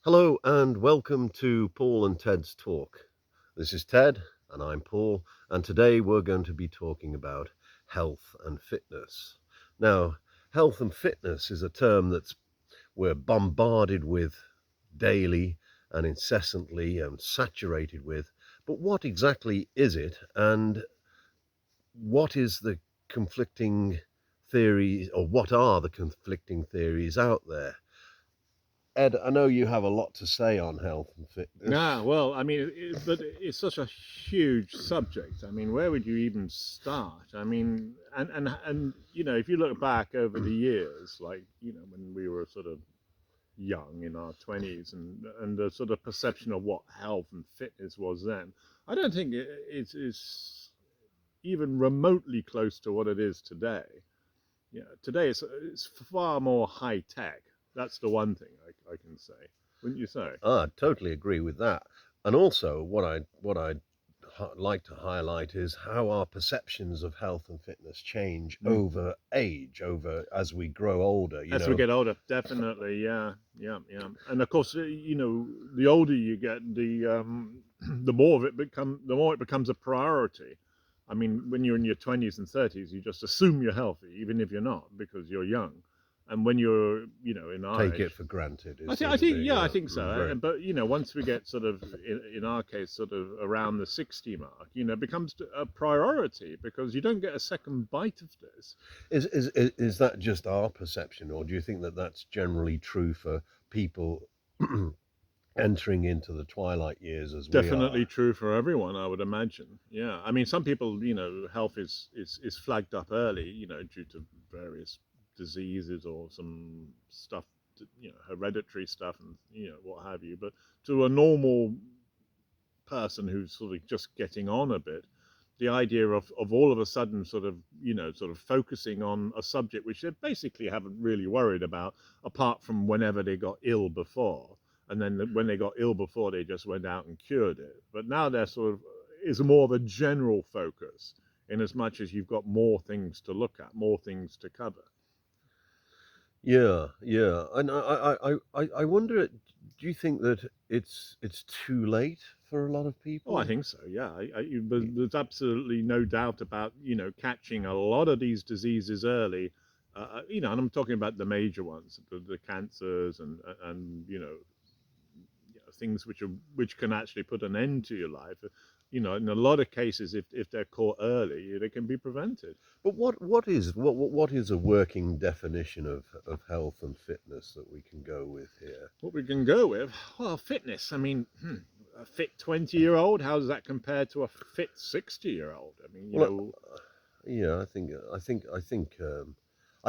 Hello and welcome to Paul and Ted's Talk. This is Ted and I'm Paul, and today we're going to be talking about health and fitness. Now, health and fitness is a term that's we're bombarded with daily and incessantly and saturated with, but what exactly is it, and what is the conflicting theories, or what are the conflicting theories out there? Ed, I know you have a lot to say on health and Yeah, fitness. well, I mean, but it's such a huge subject. I mean, where would you even start? I mean, and if you look back over the years, like when we were sort of young in our twenties, and the sort of perception of what health and fitness was then, I don't think it is even remotely close to what it is today. Today it's far more high tech. That's the one thing I can say, wouldn't you say? I totally agree with that. And also, what I'd like to highlight is how our perceptions of health and fitness change Mm. over age, over as we grow older. As we get older, definitely, yeah, yeah, yeah. And of course, the older you get, the more of the more it becomes a priority. I mean, when you're in your 20s and 30s, you just assume you're healthy, even if you're not, because you're young. And when you're, in our Take it age, for granted I is think, I the, think, the yeah, I yeah, think so. very But once we get sort of, in our case, sort of around the 60 mark, it becomes a priority because you don't get a second bite of this. is that just our perception, or do you think that that's generally true for people entering into the twilight years as we are? Definitely true for everyone, I would imagine. Yeah, I mean, some people, health is flagged up early, due to various diseases or some stuff, hereditary stuff, and what have you. But to a normal person who's sort of just getting on a bit, the idea of all of a sudden sort of focusing on a subject which they basically haven't really worried about apart from whenever they got ill before, and then when they got ill before they just went out and cured it, but now they're sort of is more of a general focus in as much as you've got more things to look at, more things to cover. Yeah, yeah, and I wonder. Do you think that it's too late for a lot of Oh, I people? think so. Yeah, there's absolutely no doubt about catching a lot of these diseases early. And I'm talking about the major ones, the cancers and things which can actually put an end to your life. In a lot of cases, if they're caught early, they can be prevented. But what is a working definition of health and fitness that we can go with here? What we can go with, well, fitness. I mean, a fit 20-year-old, how does that compare to a fit 60-year-old? I mean, Well, yeah, I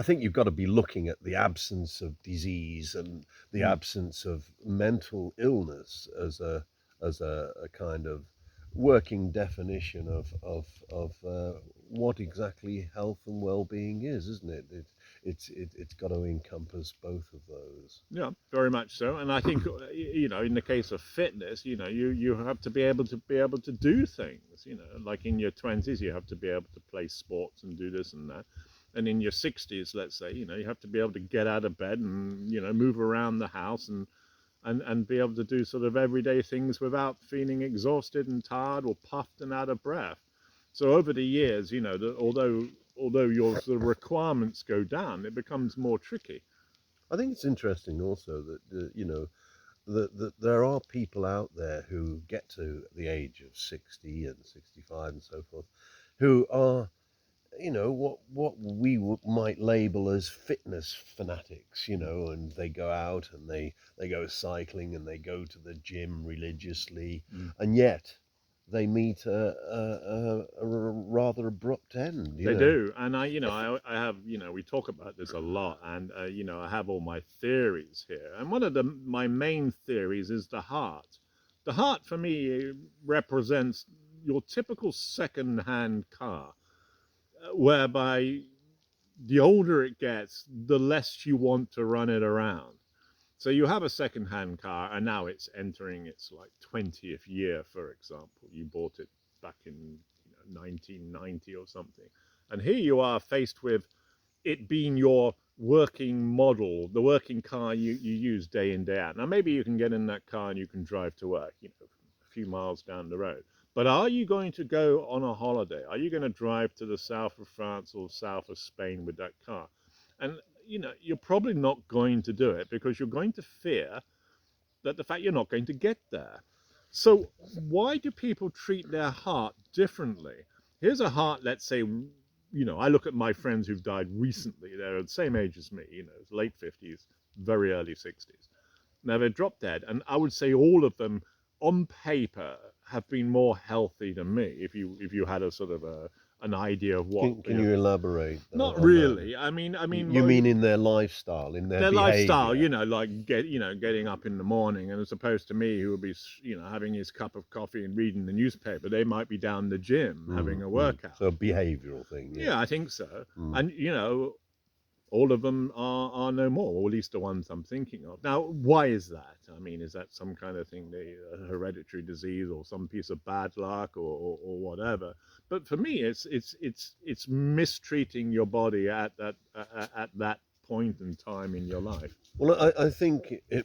think you've got to be looking at the absence of disease and the mm, absence of mental illness as a kind of working definition of what exactly health and well-being is, isn't it? It's got to encompass both of those. yeah, very much so. And I think in the case of fitness, you have to be able to do things. Like in your 20s, you have to be able to play sports and do this and that. And in your 60s, let's say, you have to be able to get out of bed and move around the house and be able to do sort of everyday things without feeling exhausted and tired or puffed and out of breath. So over the years, although your sort of requirements go down, it becomes more tricky. I think it's interesting also that that there are people out there who get to the age of 60 and 65 and so forth, who are what we might label as fitness fanatics, and they go out and they go cycling and they go to the gym religiously, Mm. and yet they meet a rather abrupt end, They do, and I have, we talk about this a lot, and I have all my theories here, and one of my main theories is the heart. The heart for me represents your typical second-hand car, whereby the older it gets, the less you want to run it around. So you have a second-hand car, and now it's entering its like 20th year, for example. You bought it back in 1990 or something, and here you are faced with it being your working model, the working car you use day in, day out. Now, maybe you can get in that car and you can drive to work, a few miles down the road. But are you going to go on a holiday? Are you going to drive to the south of France or south of Spain with that car? And, you're probably not going to do it because you're going to fear that the fact you're not going to get there. So why do people treat their heart differently? Here's a heart, let's say, I look at my friends who've died recently. They're the same age as me, late 50s, very early 60s. Now they're drop dead, and I would say all of them, on paper, have been more healthy than me. If you had a sort of an idea of what, Can you elaborate not on that? really. I mean, You mean in their lifestyle, in their their lifestyle, behavior? like getting up in the morning, and as opposed to me, who would be, having his cup of coffee and reading the newspaper, they might be down the gym having a workout. So a behavioural thing, yeah. Yeah, I think so. Mm. And all of them are no more, or at least the ones I'm thinking of. Now, why is that? I mean, is that some kind of thing, a hereditary disease, or some piece of bad luck, or whatever? But for me, it's mistreating your body at that point in time in your life. Well, I think I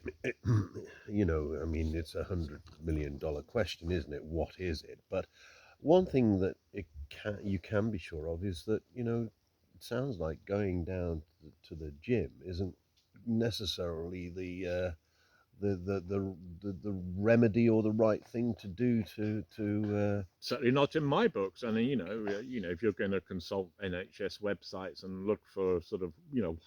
mean, it's $100 million question, isn't it? What is it? But one thing that you can be sure of is that it sounds like going down to the gym isn't necessarily the remedy or the right thing to do to Certainly not in my books. And if you're going to consult NHS websites and look for sort of,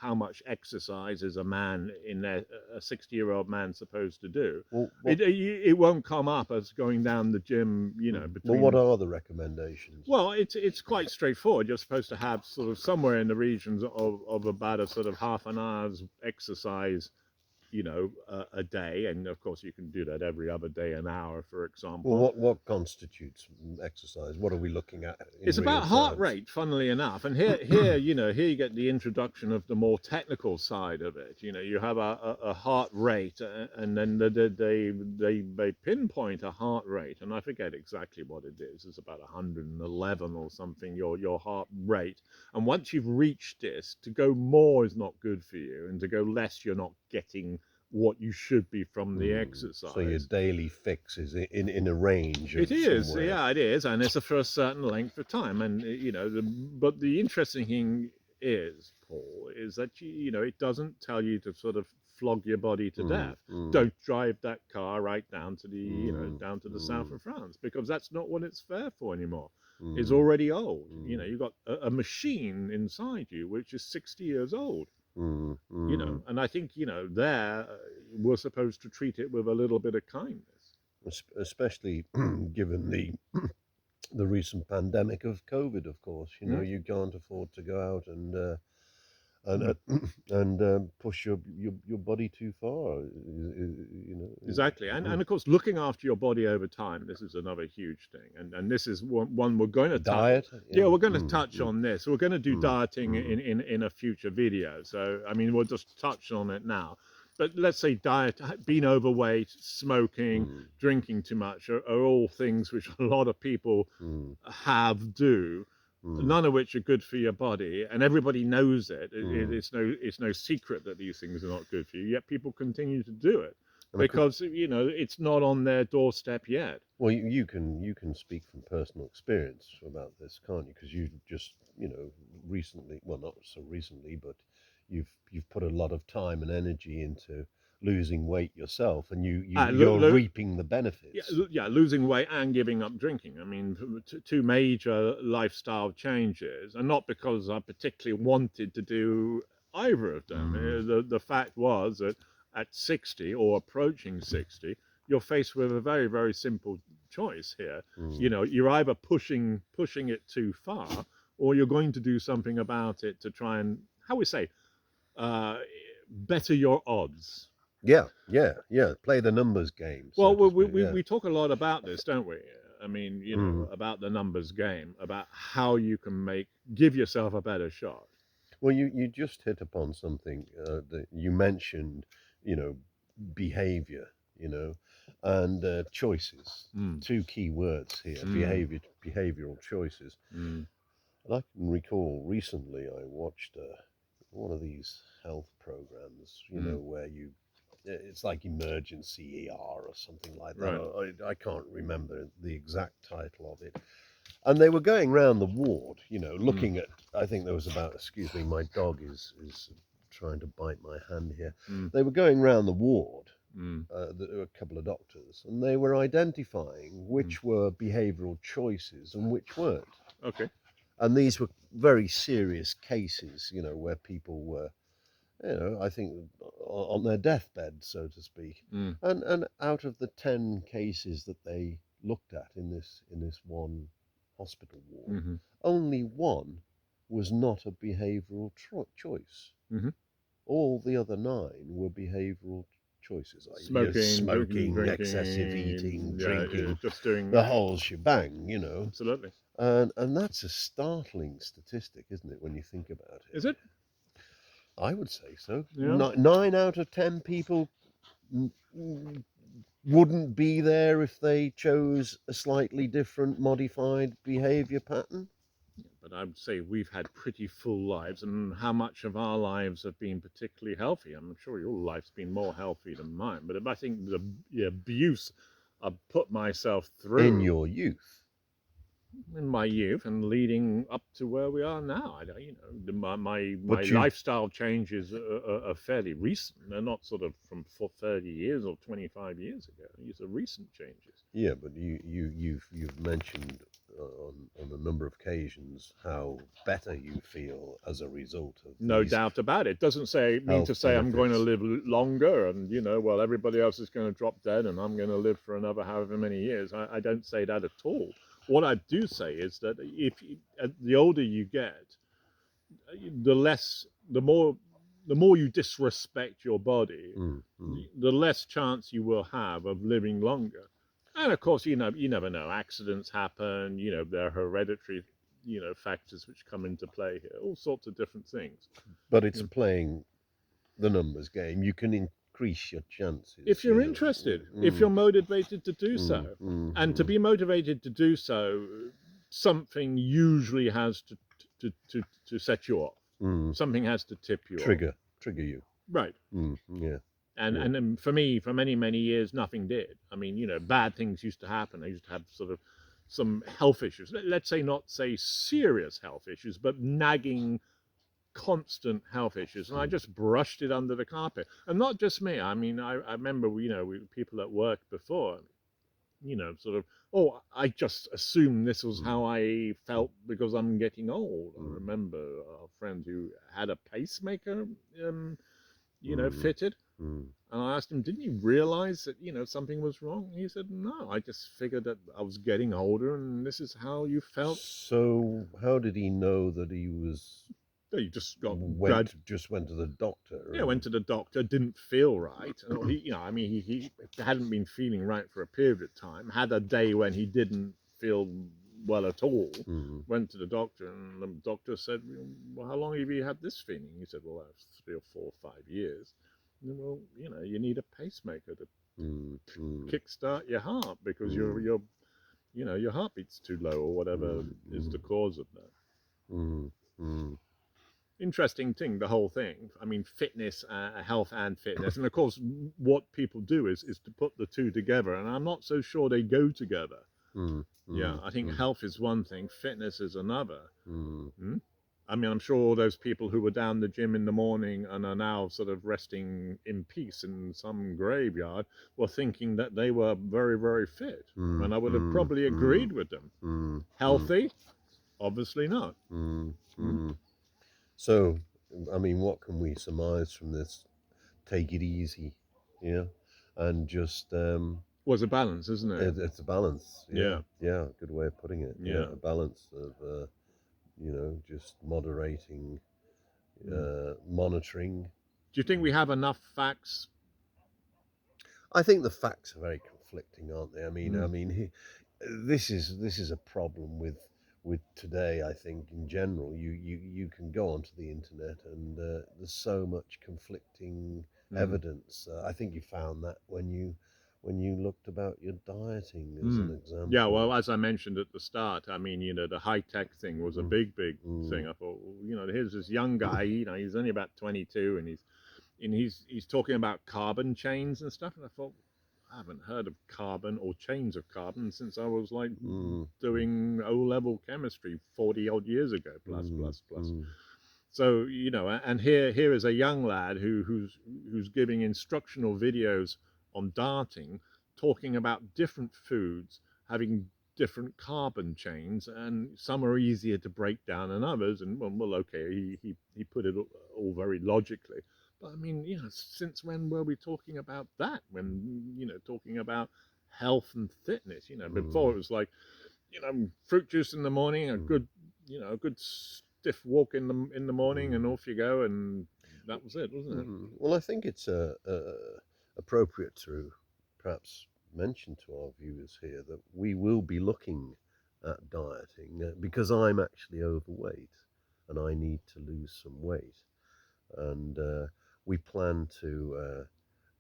how much exercise is a man in a 60-year-old man supposed to do, well, it won't come up as going down the gym, well, between. what are the recommendations? Well, it's quite straightforward. You're supposed to have sort of somewhere in the regions of about a sort of half an hour's exercise, a day. And of course, you can do that every other day, an hour, for example. Well, what constitutes exercise? What are we looking at in It's real about heart terms? rate, funnily enough. And here you get the introduction of the more technical side of it. You have a heart rate, and then they pinpoint a heart rate, and I forget exactly what it is. It's about 111 or something, your heart rate. And once you've reached this, to go more is not good for you, and to go less, you're not getting what you should be from the exercise. So your daily fix is in a range of It is, somewhere. yeah, it is, and it's for a certain length of time. And but the interesting thing is, Paul, is that it doesn't tell you to sort of flog your body to death. Don't drive that car right down to the down to the south of France, because that's not what it's fair for anymore. It's already old. You've got a machine inside you which is 60 years old. And I think there we're supposed to treat it with a little bit of kindness, especially given the recent pandemic of COVID. Of course, you can't afford to go out and push your body too far. Exactly. And of course, looking after your body over time, this is another huge thing. And this is one we're going to diet. Yeah, we're going to touch on this. We're going to do dieting in a future video. So I mean, we'll just touch on it now. But let's say diet, being overweight, smoking, drinking too much are all things which a lot of people do. None of which are good for your body, and everybody knows it. It's no secret that these things are not good for you. Yet people continue to do it because it's not on their doorstep yet. Well, you can speak from personal experience about this, can't you? Because you've just recently, well, not so recently, but you've put a lot of time and energy into losing weight yourself, and you're reaping the benefits. Yeah, losing weight and giving up drinking. I mean, two major lifestyle changes, and not because I particularly wanted to do either of them. The fact was that at 60 or approaching 60, you're faced with a very, very simple choice here. You're either pushing it too far, or you're going to do something about it to try and, how we say, better your odds. Yeah. Play the numbers game. Well, we talk a lot about this, don't we? I mean, about the numbers game, about how you can give yourself a better shot. Well, you just hit upon something that you mentioned, behavior, and choices. Two key words here: behavioral choices. And I can recall recently I watched one of these health programs, Mm. where it's like emergency ER or something like that. Right. I can't remember the exact title of it. And they were going round the ward, Mm. looking at. I think there was about. Excuse me, my dog is trying to bite my hand here. Mm. They were going round the ward. Mm. There were a couple of doctors, and they were identifying Mm. which were behavioural choices and which weren't. Okay. And these were very serious cases, where people were, I think on their deathbed, so to speak. Mm. And out of the 10 cases that they looked at in this one hospital ward, Mm-hmm. only one was not a behavioural choice. Mm-hmm. All the other 9 were behavioural choices, like Smoking, smoking, excessive eating, drinking, yeah, drinking, just doing, the whole shebang, absolutely. and that's a startling statistic, isn't it, when you think about it? Is it? I would say so. Yeah. 9 out of 10 people wouldn't be there if they chose a slightly different modified behavior pattern. But I would say we've had pretty full lives, and how much of our lives have been particularly healthy? I'm sure your life's been more healthy than mine, but I think the abuse I've put myself In through your youth. in my youth and leading up to where we are now, my But you lifestyle changes are fairly recent. They're not sort of from 30 years or 25 years ago. These are recent changes. Yeah, but you've mentioned on a number of occasions how better you feel as a result of No these doubt about it. Doesn't mean to health say I'm going to benefits. live longer, and well, everybody else is going to drop dead, and I'm going to live for another however many years. I don't say that at all. What I do say is that if the older you get, the less, the more you disrespect your body, Mm, mm, the less chance you will have of living longer. And of course, you never know. Accidents happen. There are hereditary, factors which come into play here. All sorts of different things. but it's playing the numbers game. You can increase your chances, If you're interested, if you're Mm, motivated to do mm, so, mm, and to mm, be motivated to do so, something usually has to set you off. mm. Something has to tip you off. Trigger you. Right. Yeah, and yeah. and then for me, for many years, nothing did. I mean, bad things used to happen. I used to have sort of some health issues. Let's say, not say serious health issues, but nagging, constant health issues, and I Mm, just brushed it under the carpet. And not just me. I mean, I remember, people at work before, sort of, oh, I just assumed this was mm, how I felt because I'm getting old. I mm, remember a friend who had a pacemaker, mm, fitted. mm. And I asked him, didn't you realize that, something was wrong? He said, no, I just figured that I was getting older and this is how you felt. So how did he know that he was You just got went to the doctor yeah, went and to the doctor, didn't feel right. And I mean, he hadn't been feeling right for a period of time, had a day when he didn't feel well at all, mm, went to the doctor, and the doctor said, well, how long have you had this feeling? He said, well, that's 3 or 4 or 5 years. Well, you need a pacemaker to mm, mm, kickstart your heart because mm, your heartbeat's too low or whatever mm, is the mm, cause of that. mm, mm, Interesting thing, the whole thing. I mean, fitness, health, and fitness, and of course, what people do is to put the two together, and I'm not so sure they go together. mm, Yeah, mm, I think mm, health is one thing, fitness is another. mm. Hmm? I mean, I'm sure all those people who were down the gym in the morning and are now sort of resting in peace in some graveyard were thinking that they were very, very fit. Mm, And I would have mm, probably mm, agreed with them. mm, mm, Healthy? Obviously not. mm, Hmm? mm. So, I mean, what can we surmise from this? Take it easy, yeah, and just Was a balance, isn't it? it's a balance, yeah, Yeah, yeah, good way of putting it, yeah, yeah. a balance of just moderating, Hmm. monitoring. Do you think we have enough facts? I think the facts are very conflicting, aren't they? Hmm. This is a problem with today. I think in general, you can go onto the internet and there's so much conflicting Hmm. evidence. I think you found that when you when you looked about your dieting as an Mm. Yeah, well, example. as I mentioned at the start, I mean, the high tech thing was a Mm, big mm, thing. I thought, well, here's this young guy, he's only about 22, and he's talking about carbon chains and stuff. And I thought, I haven't heard of carbon or chains of carbon since I was like mm, doing O-level chemistry 40 odd years ago, plus, mm, plus, plus. mm, So, and here is a young lad who's giving instructional videos on darting, talking about different foods having different carbon chains, and some are easier to break down than others. And well, okay, he put it all very logically. But I mean, since when were we talking about that? When talking about health and fitness, before mm, it was like, fruit juice in the morning, a mm, good stiff walk in the morning, and mm, off you go, and that was it, wasn't it? Well, I think it's appropriate to perhaps mention to our viewers here that we will be looking at dieting because I'm actually overweight and I need to lose some weight. And we plan to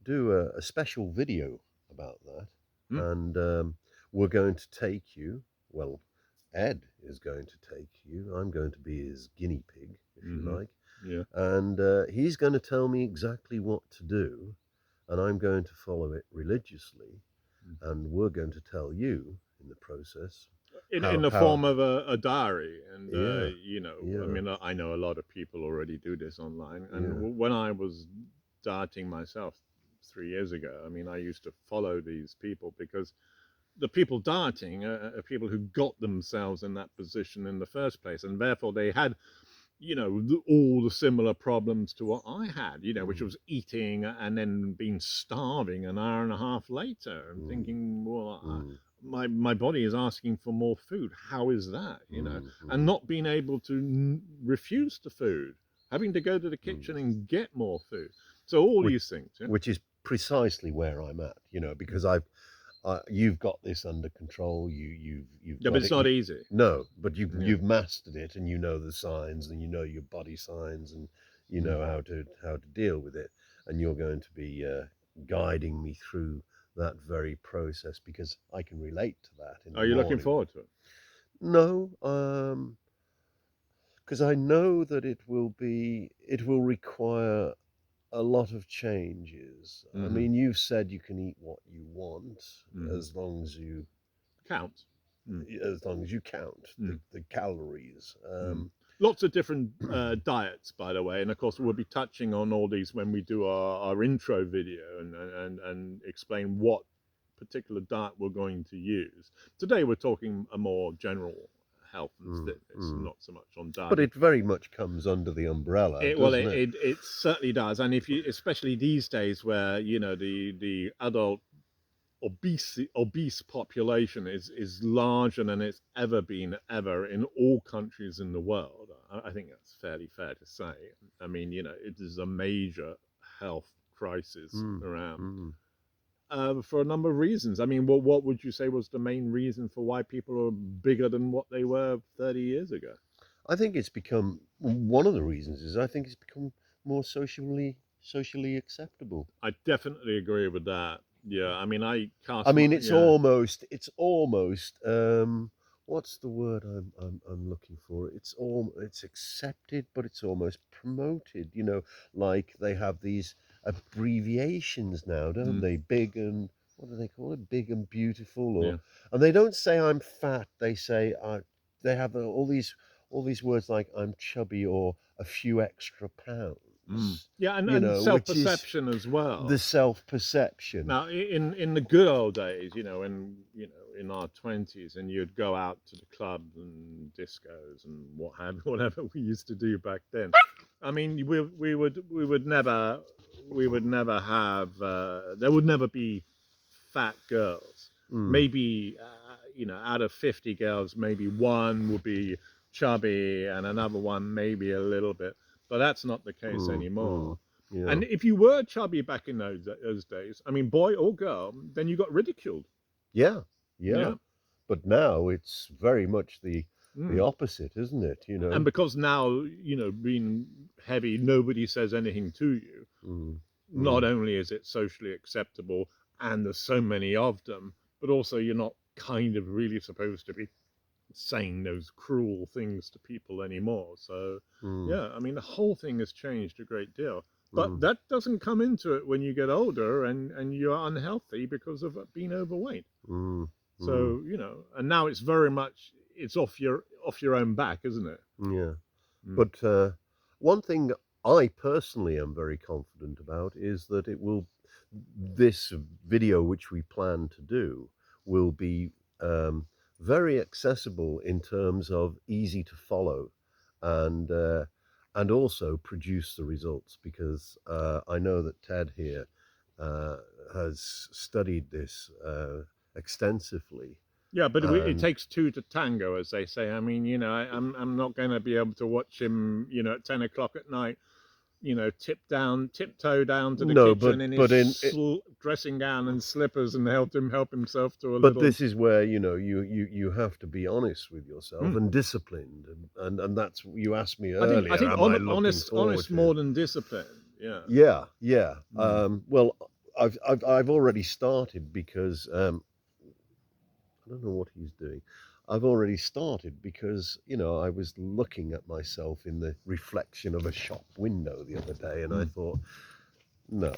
do a special video about that. Mm, And we're going to take you, well, Ed is going to take you. I'm going to be his guinea pig, if you mm-hmm. like. Yeah. And he's going to tell me exactly what to do. And I'm going to follow it religiously. And we're going to tell you in the process In the how, form of a diary, and yeah, I yeah, mean, I know a lot of people already do this online, and yeah, when I was dieting myself 3 years ago, I mean, I used to follow these people because the people dieting are people who got themselves in that position in the first place, and therefore they had all the similar problems to what I had, which mm, was eating and then being starving an hour and a half later and mm, thinking, well, mm, my body is asking for more food. How is that? mm, And mm, not being able to refuse the food, having to go to the mm. kitchen and get more food. So all which these things, yeah. which is precisely where I'm at, because you've got this under control. You've Yeah, but got it's it. not easy. No, but Yeah. you've mastered it, and you know the signs, and you know your body signs, and you Mm. know how to deal with it. And you're going to be guiding me through that very process because I can relate to that in Are the you looking morning. forward to it? No, because I know that it will require a lot of changes. I Mm-hmm. mean, you've said you can eat what you want Mm-hmm. as long as you Count. Mm. count Mm. the calories. Mm. Lots of different diets, by the way, and of course we'll be touching on all these when we do our intro video and explain what particular diet we're going to use. Today we're talking a more general health and Mm, fitness, mm. not so much on But dieting. it very much comes under the umbrella, Well, doesn't it? it certainly does, and if you, especially these days, where the adult obese population is larger than it's ever been ever in all countries in the world. I think that's fairly fair to say. I mean, it is a major health crisis Mm, around mm. for a number of reasons. I mean, what would you say was the main reason for why people are bigger than what they were 30 years ago? I think it's become one of the reasons is I think it's become more socially acceptable. I definitely agree with that. Yeah, I mean, I I cast my, mean, yeah. it's almost what's the word I'm looking for? It's accepted, but it's almost promoted. Like they have these abbreviations now, don't Mm, they? Big and what do they call it? Big and beautiful, yeah. and they don't say I'm fat. They say they have all these words like I'm chubby or a few extra Mm. pounds. Yeah, and Which is self-perception as the well. self perception. Now, in the good old days, when in our 20s, and you'd go out to the clubs and discos and whatever we used to do back then. I mean, we would never have there would never be fat girls. Mm, Maybe out of 50 girls, maybe one would be chubby and another one maybe a little bit, but that's not the case mm, anymore. yeah. And if you were chubby back in those days, I mean, boy or girl, then you got ridiculed. Yeah, yeah. Yeah. But now it's very much the Mm. opposite, isn't it? And because now, being heavy, nobody says anything to you. Mm, Not mm, only is it socially acceptable, and there's so many of them, but also you're not kind of really supposed to be saying those cruel things to people anymore. So, mm, yeah, I mean, the whole thing has changed a great deal. But mm, that doesn't come into it when you get older and you're unhealthy because of being overweight. mm, mm, So, and now it's very much it's off your own back, isn't it? yeah. Mm. But one thing I personally am very confident about is that this video, which we plan to do, will be um, very accessible in terms of easy to follow, and uh, and also produce the results, because I know that Ted here uh, has studied this extensively, Yeah, but it and takes two to tango, as they say. I mean, I'm not going to be able to watch him, at 10 o'clock at night, tiptoe down to the no, kitchen in his but in dressing gown and slippers and help himself to a but little. this is where, you have to be honest with yourself Mm. and disciplined, and that's, you asked me I think earlier, am I looking forward honest to? more than discipline. Yeah. Yeah, yeah. Mm. Well, I've already started, because I don't know what he's doing. I've already started because, I was looking at myself in the reflection of a shop window the other day, and I Mm. thought, no,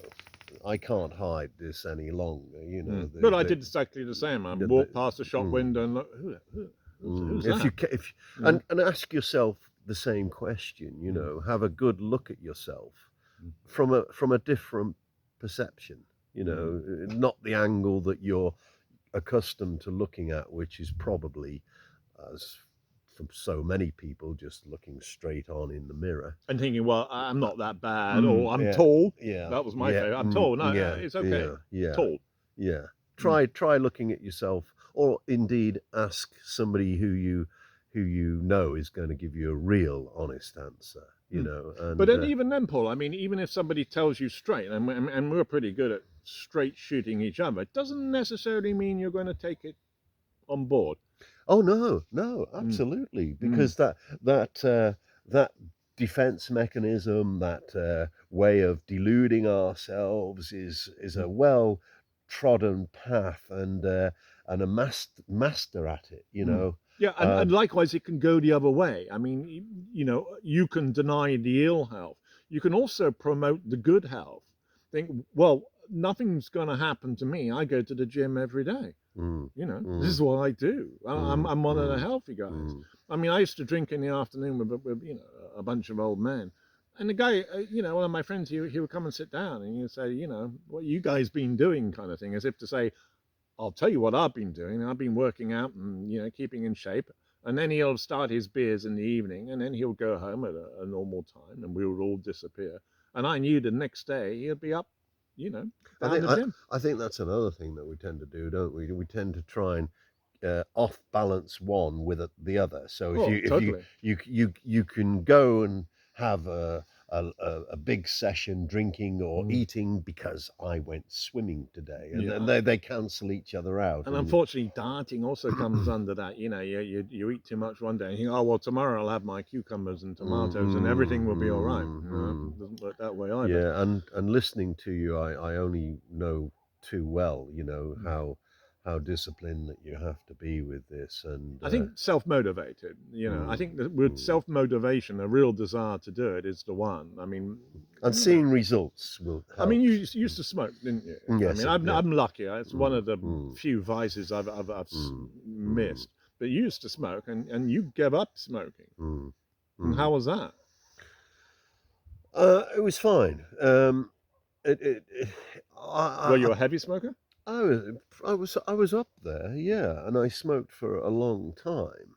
I can't hide this any longer. Mm. But I did exactly the same. I walked past the shop mm. window and look, who's If you that? if Yeah. and ask yourself the same question, Mm. have a good look at yourself Mm. from a different perception, Mm. not the angle that you're accustomed to looking at, which is probably, as from so many people, just looking straight on in the mirror. And thinking, well, I'm Uh, not that bad, or I'm yeah, tall. yeah, That was my yeah, favorite. I'm tall. No, yeah, it's okay. yeah, yeah, Tall. yeah. Mm. Try looking at yourself, or indeed ask somebody who you know is going to give you a real honest answer. Mm. But And then, even then, Paul, I mean, even if somebody tells you straight, and we're pretty good at straight shooting each other, it doesn't necessarily mean you're going to take it on board. oh, no, no, Mm. absolutely, Mm. because that defense mechanism, that way of deluding ourselves, is Mm. a well trodden path, and a master at it. Mm. Yeah, and Um, likewise, it can go the other way. I mean, you can deny the ill health. You can also promote the good health. Think, well, nothing's going to happen to me. I go to the gym every day. mm, This mm, is what I do. mm, I'm one of the mm, healthy guys. mm, I mean, I used to drink in the afternoon with a bunch of old men, and the guy, one of my friends, he would come and sit down and he'd say, what you guys been doing, kind of thing, as if to say, I'll tell you what I've been doing. I've been working out and keeping in shape. And then he'll start his beers in the evening, and then he'll go home at a normal time, and we would all disappear. And I knew the next day he'd be up, you know, I down think the I, gym. I think that's another thing that we tend to do, don't we? We tend to try and off balance one with the other. So if Oh, you if you totally. you you you can go and have a big session drinking or Mm. eating because I went swimming today, and then Yeah. they cancel each other out, And and unfortunately, dieting also comes under that. You eat too much one day, and you think, oh well, tomorrow I'll have my cucumbers and mm, tomatoes, and everything will be all right. mm, It mm. doesn't work that way either. Yeah, and listening to you, I only know too well, Mm. how disciplined that you have to be with this, and I think self-motivated. I mm, think that with mm. self-motivation, a real desire to do it is the one. I mean, And seeing results will help. you used to smoke, didn't you? I Yes, mean, yeah. I'm lucky. It's one Mm, of the mm, few vices I've mm, mm, missed. But you used to smoke, and you gave up smoking. mm, And how mm. was that? It was fine. It Were I, you a heavy smoker? I was I was up there, yeah, and I smoked for a long time.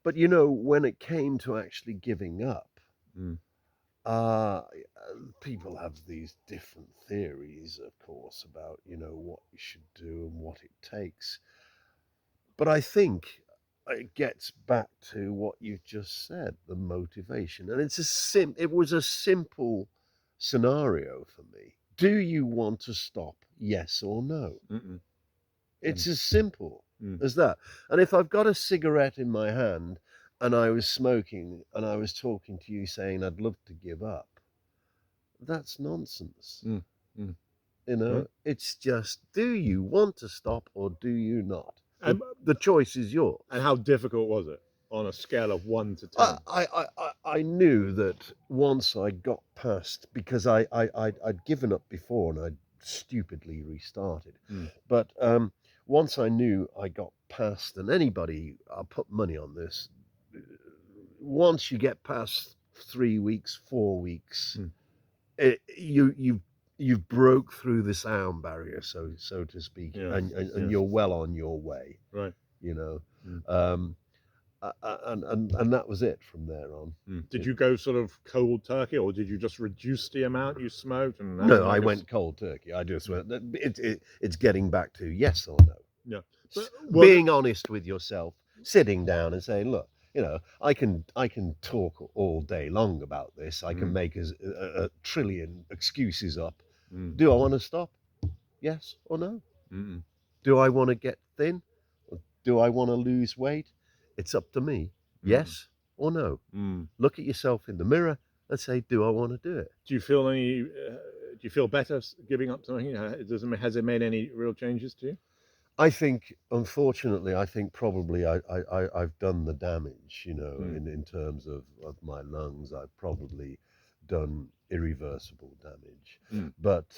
But when it came to actually giving up, Mm. uh, people have these different theories, of course, about what you should do and what it takes. But I think it gets back to what you just said, the motivation. And it was a simple scenario for me. Do you want to stop? Yes or no? Mm-mm. Mm. It's as simple Mm. as that. And if I've got a cigarette in my hand and I was smoking and I was talking to you saying I'd love to give up, that's nonsense. Mm. Mm. You know, Right. it's just, do you want to stop or do you not? And, The choice is yours. and how difficult was it on a scale of 1 to I, 10? I knew that once I got past, because I'd given up before and I'd stupidly restarted. Mm. But once I knew I got past, and anybody, I'll put money on this, once you get past 3 weeks, 4 weeks, Mm. you've broke through the sound barrier, so to speak, Yeah. and Yeah. you're well on your way. Right. You know, Mm. and that was it from there on. Mm. Did you go sort of cold turkey, or did you just reduce the amount you smoked and have No, like I a went cold turkey. I just Mm. went. It's getting back to yes or no. Yeah. But was it Being honest with yourself, sitting down and saying, look, I can talk all day long about this. I can Mm. make a trillion excuses up. Mm. Do I want to stop? Yes or no? Mm. Do I want to get thin? Or do I want to lose weight? It's up to me. Mm. Yes or no? Mm. Look at yourself in the mirror and say, do I want to do it? Do you feel any? Do you feel better giving up something? Has it made any real changes to you? I think, unfortunately, I think probably I've done the damage, Mm. in terms of my lungs. I've probably done irreversible damage. Mm. But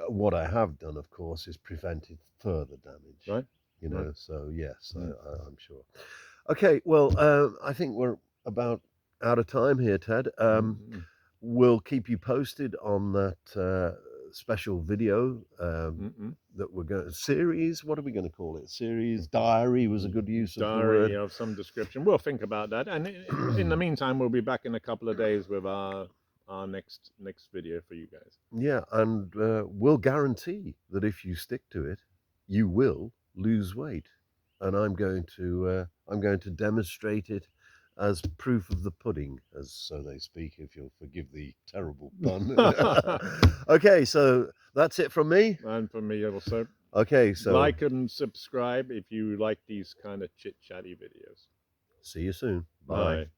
what I have done, of course, is prevented further damage, Right. Right. So yes, Mm. I'm sure. Okay, well, I think we're about out of time here, Ted. Mm. We'll keep you posted on that special video Mm. that we're going to series. What are we going to call it? Series diary was a good use of the Diary word. of some description. We'll think about that. And in the meantime, we'll be back in a couple of days with our next video for you guys. Yeah, and we'll guarantee that if you stick to it, you will lose weight. And I'm going to demonstrate it as proof of the pudding, as so they speak, if you'll forgive the terrible pun. Okay, so that's it from me. And for me also, Okay, so like and subscribe if you like these kind of chit chatty videos. see you soon. Bye. Bye.